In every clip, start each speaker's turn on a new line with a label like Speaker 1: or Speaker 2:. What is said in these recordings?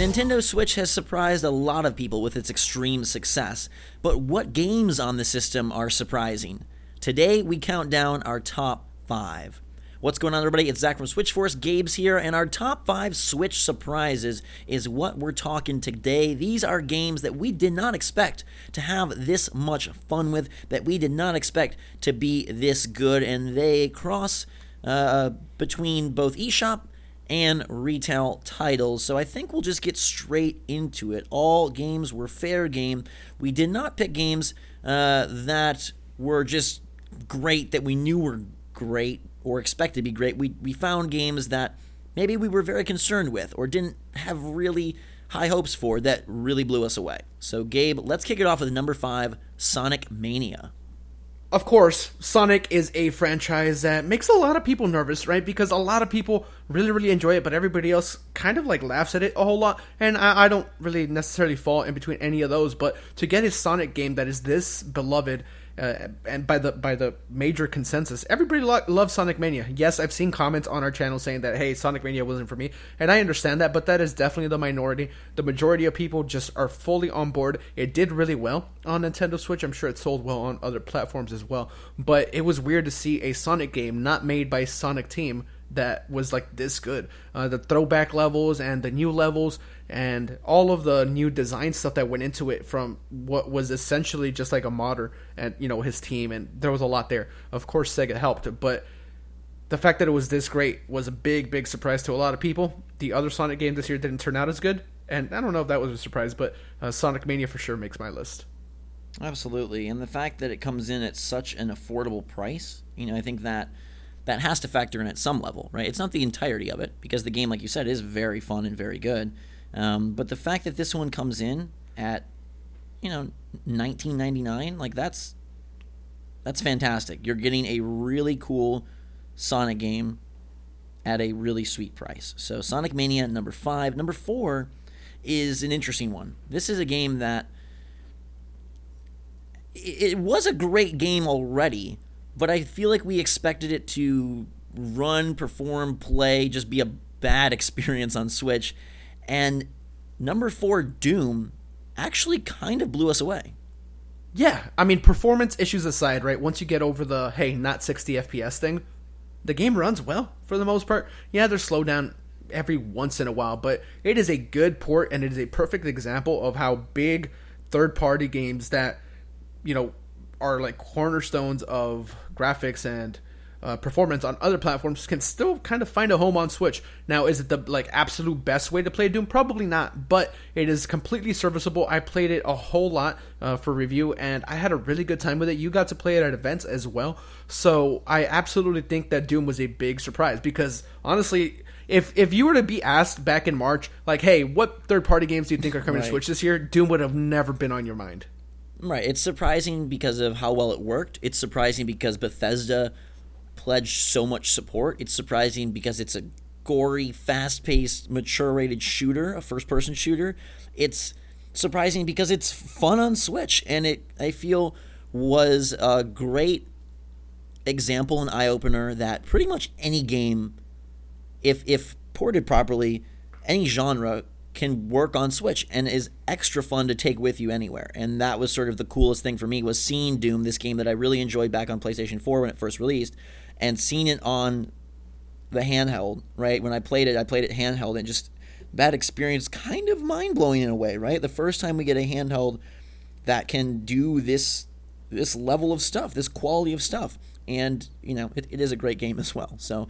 Speaker 1: Nintendo Switch has surprised a lot of people with its extreme success, but what games on the system are surprising? Today, we count down our top 5. What's going on, everybody? It's Zach from Switch Force. Gabe's here, and our top 5 Switch surprises is what we're talking today. These are games that we did not expect to have this much fun with, that we did not expect to be this good, and they cross between both eShop and retail titles. So I think we'll just get straight into it. All games were fair game. We did not pick games that were just great, that we knew were great or expected to be great. We found games that maybe we were very concerned with or didn't have really high hopes for that really blew us away. So Gabe, let's kick it off with number 5, Sonic Mania.
Speaker 2: Of course, Sonic is a franchise that makes a lot of people nervous, right? Because a lot of people really enjoy it, but everybody else kind of like laughs at it a whole lot. And I don't really necessarily fall in between any of those, but to get a Sonic game that is this beloved, and by the major consensus, everybody loves Sonic Mania. Yes, I've seen comments on our channel saying that, hey, Sonic Mania wasn't for me, and I understand that, but that is definitely the minority. The majority of people just are fully on board. It did really well on Nintendo Switch. I'm sure it sold well on other platforms as well, but it was weird to see a Sonic game not made by Sonic Team that was like this good. The throwback levels and the new levels and all of the new design stuff that went into it from what was essentially just like a modder and, you know, his team, and there was a lot there. Of course, Sega helped, but the fact that it was this great was a big surprise to a lot of people. The other Sonic game this year didn't turn out as good, and I don't know if that was a surprise, but Sonic Mania for sure makes my list.
Speaker 1: Absolutely, and the fact that it comes in at such an affordable price, you know, I think that has to factor in at some level, right? It's not the entirety of it, because the game, like you said, is very fun and very good. But the fact that this one comes in at, you know, $19.99, like that's fantastic. You're getting a really cool Sonic game at a really sweet price. So Sonic Mania, number 5. Number 4 is an interesting one. This is a game that it was a great game already, but I feel like we expected it to run, perform, play, just be a bad experience on Switch. And number 4, Doom, actually kind of blew us away.
Speaker 2: Yeah, I mean, performance issues aside, right? Once you get over the, hey, not 60 FPS thing, the game runs well for the most part. Yeah, there's slowdown every once in a while, but it is a good port, and it is a perfect example of how big third-party games that, you know, are like cornerstones of graphics and performance on other platforms can still kind of find a home on Switch. Now, is it the like absolute best way to play Doom? Probably not, but it is completely serviceable. I played it a whole lot for review, and I had a really good time with it. You got to play it at events as well, so I absolutely think that Doom was a big surprise, because honestly, if you were to be asked back in March, like, hey, what third-party games do you think are coming to Switch this year, Doom would have never been on your mind.
Speaker 1: Right, it's surprising because of how well it worked. It's surprising because Bethesda pledged so much support. It's surprising because it's a gory, fast-paced, mature-rated shooter, a first-person shooter. It's surprising because it's fun on Switch, and I feel was a great example and eye-opener that pretty much any game, if ported properly, any genre can work on Switch and is extra fun to take with you anywhere. And that was sort of the coolest thing for me, was seeing Doom, this game that I really enjoyed back on PlayStation 4 when it first released, and seeing it on the handheld, right? When I played it handheld, and just that experience, kind of mind-blowing in a way, right? The first time we get a handheld that can do this level of stuff, this quality of stuff. And, you know, it is a great game as well. So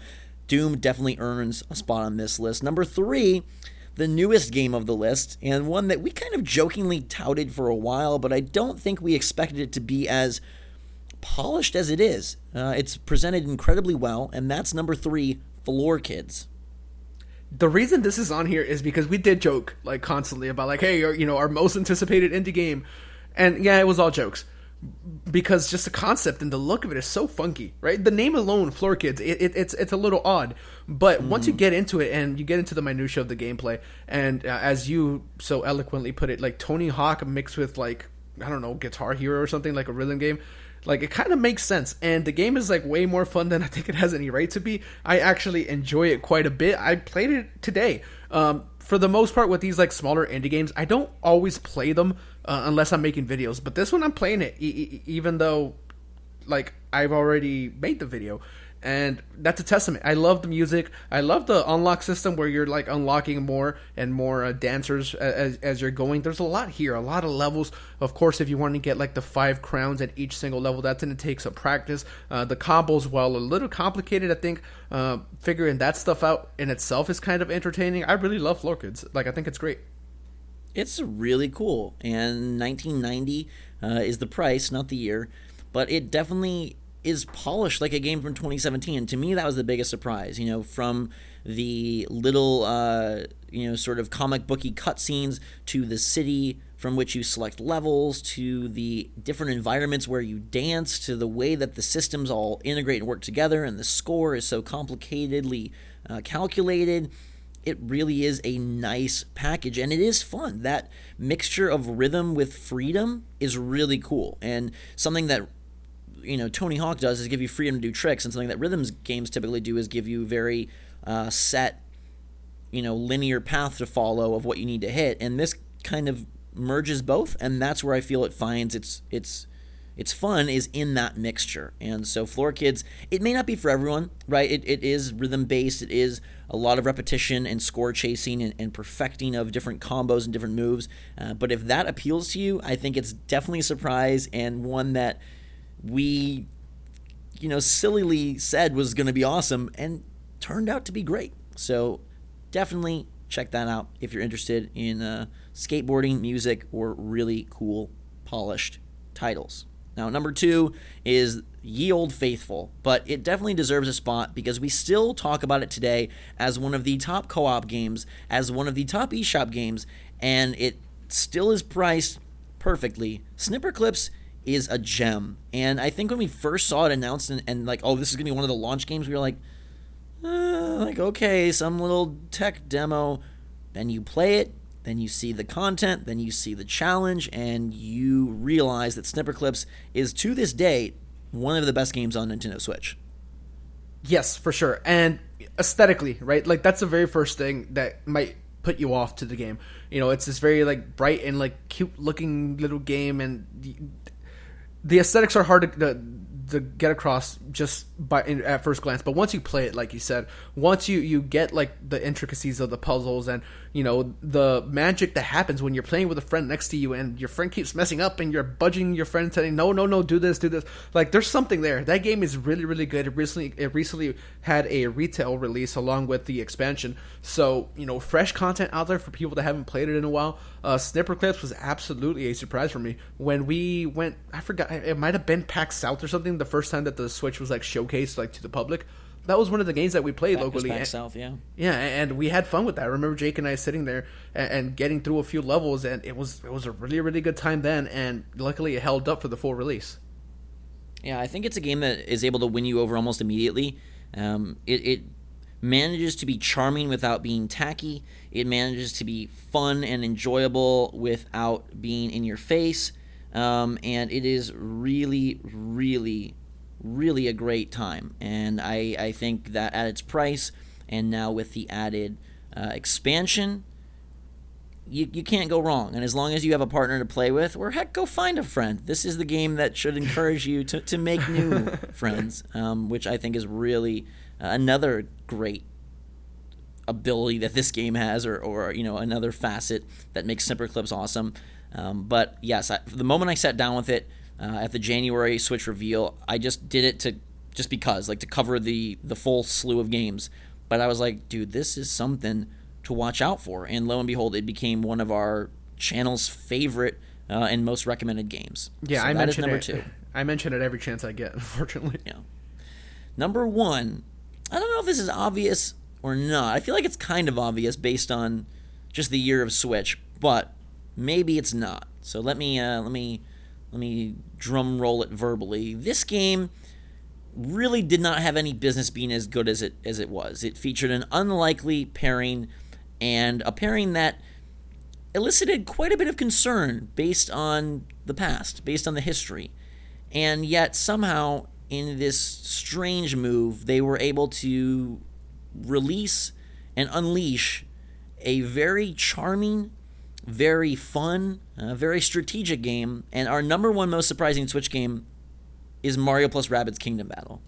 Speaker 1: Doom definitely earns a spot on this list. Number 3, the newest game of the list, and one that we kind of jokingly touted for a while, but I don't think we expected it to be as polished as it is. It's presented incredibly well, and that's number 3, Floor Kids.
Speaker 2: The reason this is on here is because we did joke like constantly about like, hey, you know, our most anticipated indie game, and yeah, it was all jokes. Because just the concept and the look of it is so funky, right? The name alone, Floor Kids, it's a little odd. But once you get into it and you get into the minutia of the gameplay, and as you so eloquently put it, like Tony Hawk mixed with like, I don't know, Guitar Hero or something, like a rhythm game, Like, it kind of makes sense, and the game is like way more fun than I think it has any right to be. I actually enjoy it quite a bit. I played it today. For the most part, with these like smaller indie games, I don't always play them unless I'm making videos. But this one, I'm playing it, even though like I've already made the video. And that's a testament. I love the music. I love the unlock system where you're like unlocking more and more dancers as you're going. There's a lot here, a lot of levels. Of course, if you want to get like the 5 crowns at each single level, that's going to take some practice. The combos, while a little complicated, I think figuring that stuff out in itself is kind of entertaining. I really love Floor Kids. Like, I think it's great.
Speaker 1: It's really cool, and 1990 is the price, not the year, but it definitely is polished like a game from 2017. And to me, that was the biggest surprise. From the little, sort of comic booky cutscenes to the city from which you select levels to the different environments where you dance to the way that the systems all integrate and work together, and the score is so complicatedly calculated. It really is a nice package, and it is fun. That mixture of rhythm with freedom is really cool, and something that Tony Hawk does is give you freedom to do tricks, and something that rhythms games typically do is give you very set, linear path to follow of what you need to hit. And this kind of merges both, and that's where I feel it finds its fun is in that mixture. And so Floor Kids, it may not be for everyone, right? It is rhythm based. It is a lot of repetition and score chasing and perfecting of different combos and different moves. But if that appeals to you, I think it's definitely a surprise, and one that we, sillily said was going to be awesome and turned out to be great. So definitely check that out if you're interested in skateboarding, music, or really cool, polished titles. Now, number 2 is Ye Old Faithful, but it definitely deserves a spot because we still talk about it today as one of the top co-op games, as one of the top eShop games, and it still is priced perfectly. Snipper Clips is a gem, and I think when we first saw it announced and like, oh, this is gonna be one of the launch games, we were like okay, some little tech demo. Then you play it, then you see the content, then you see the challenge, and you realize that Snipper Clips is, to this day, one of the best games on Nintendo Switch.
Speaker 2: Yes, for sure. And aesthetically, right? Like, that's the very first thing that might put you off to the game. It's this very like bright and like cute looking little game, and the aesthetics are hard to get across just at first glance. But once you play it, like you said, once you get like the intricacies of the puzzles and the magic that happens when you're playing with a friend next to you and your friend keeps messing up and you're budging your friend saying no, do this. Like, there's something there. That game is really, really good. It recently had a retail release along with the expansion, so fresh content out there for people that haven't played it in a while. Snipper Clips was absolutely a surprise for me when we went. I forgot, it might have been PAX South or something, the first time that the Switch was like showcased like to the public. That was one of the games that we played locally.
Speaker 1: PAX South, yeah.
Speaker 2: Yeah, and we had fun with that. I remember Jake and I sitting there and getting through a few levels, and it was a really, really good time then, and luckily it held up for the full release.
Speaker 1: Yeah, I think it's a game that is able to win you over almost immediately. It manages to be charming without being tacky. It manages to be fun and enjoyable without being in your face. And it is really, really, really a great time. And I think that at its price, and now with the added expansion, you can't go wrong. And as long as you have a partner to play with, or heck, go find a friend. This is the game that should encourage you to make new friends, which I think is really another great ability that this game has, or another facet that makes Snipper Clips awesome. But yes, the moment I sat down with it at the January Switch reveal, I just did it to cover the full slew of games. But I was like, dude, this is something to watch out for. And lo and behold, it became one of our channel's favorite and most recommended games.
Speaker 2: Yeah,
Speaker 1: so
Speaker 2: I mention
Speaker 1: number
Speaker 2: it.
Speaker 1: 2.
Speaker 2: I mention it every chance I get, unfortunately.
Speaker 1: Yeah. Number 1, I don't know if this is obvious or not. I feel like it's kind of obvious based on just the year of Switch, but maybe it's not. So let me drum roll it verbally. This game really did not have any business being as good as it was. It featured an unlikely pairing, and a pairing that elicited quite a bit of concern based on the past, based on the history. And yet somehow in this strange move, they were able to release and unleash a very charming, very fun, very strategic game. And our number one most surprising Switch game is Mario plus Rabbids Kingdom Battle.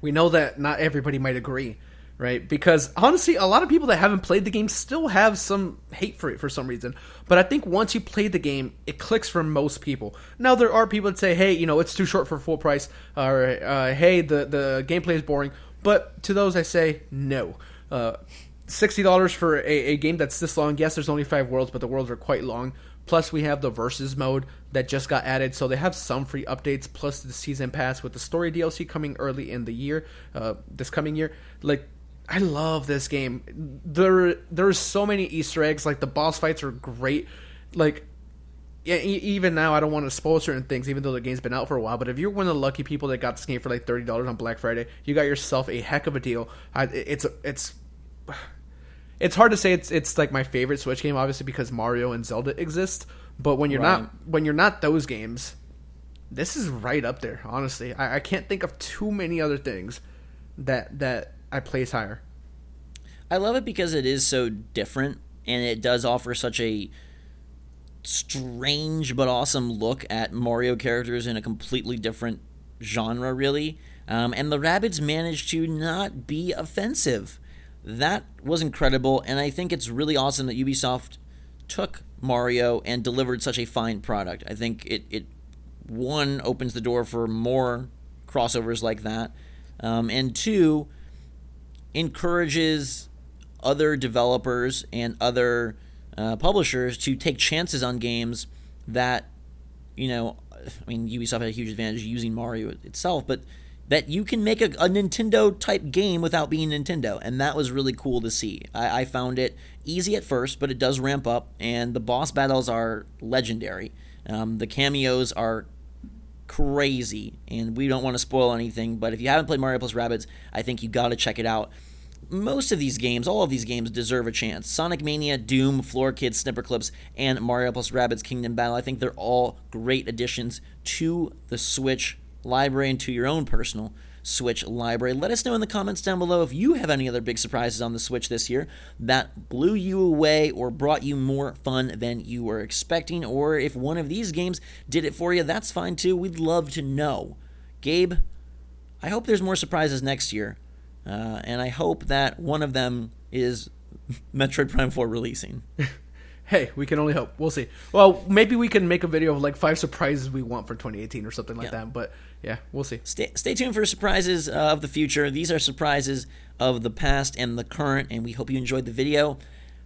Speaker 2: We know that not everybody might agree, right? Because honestly, a lot of people that haven't played the game still have some hate for it for some reason. But I think once you play the game, it clicks for most people. Now, there are people that say, hey, it's too short for full price, or hey, the gameplay is boring. But to those, I say, no. $60 for a game that's this long. Yes, there's only 5 worlds, but the worlds are quite long. Plus, we have the Versus mode that just got added, so they have some free updates, plus the Season Pass with the Story DLC coming early in the year, this coming year. Like, I love this game. There's so many Easter eggs. Like, the boss fights are great. Like, yeah, even now, I don't want to spoil certain things, even though the game's been out for a while. But if you're one of the lucky people that got this game for like $30 on Black Friday, you got yourself a heck of a deal. It's hard to say it's like my favorite Switch game, obviously, because Mario and Zelda exist. But when you're not those games, this is right up there. Honestly, I can't think of too many other things that I place higher.
Speaker 1: I love it because it is so different, and it does offer such a strange but awesome look at Mario characters in a completely different genre, really. And the Rabbids managed to not be offensive. That was incredible, and I think it's really awesome that Ubisoft took Mario and delivered such a fine product. I think it one, opens the door for more crossovers like that, and two, encourages other developers and other publishers to take chances on games that, Ubisoft had a huge advantage using Mario itself, but that you can make a Nintendo-type game without being Nintendo, and that was really cool to see. I found it easy at first, but it does ramp up, and the boss battles are legendary. The cameos are crazy, and we don't want to spoil anything, but if you haven't played Mario plus Rabbids, I think you got to check it out. Most of these games, all of these games, deserve a chance. Sonic Mania, Doom, Floor Kids, Snipper Clips, and Mario plus Rabbids Kingdom Battle, I think they're all great additions to the Switch library and to your own personal Switch library. Let us know in the comments down below if you have any other big surprises on the Switch this year that blew you away or brought you more fun than you were expecting, or if one of these games did it for you, that's fine too. We'd love to know. Gabe, I hope there's more surprises next year, and I hope that one of them is Metroid Prime 4 releasing.
Speaker 2: Hey, we can only hope. We'll see. Well, maybe we can make a video of like 5 surprises we want for 2018 or something like that. But yeah, we'll see.
Speaker 1: Stay tuned for surprises of the future. These are surprises of the past and the current, and we hope you enjoyed the video.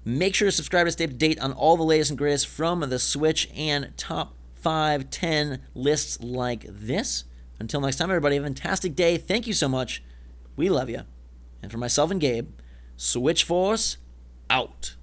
Speaker 1: Make sure to subscribe to stay up to date on all the latest and greatest from the Switch and top 5, 10 lists like this. Until next time, everybody, have a fantastic day. Thank you so much. We love you. And for myself and Gabe, Switch Force out.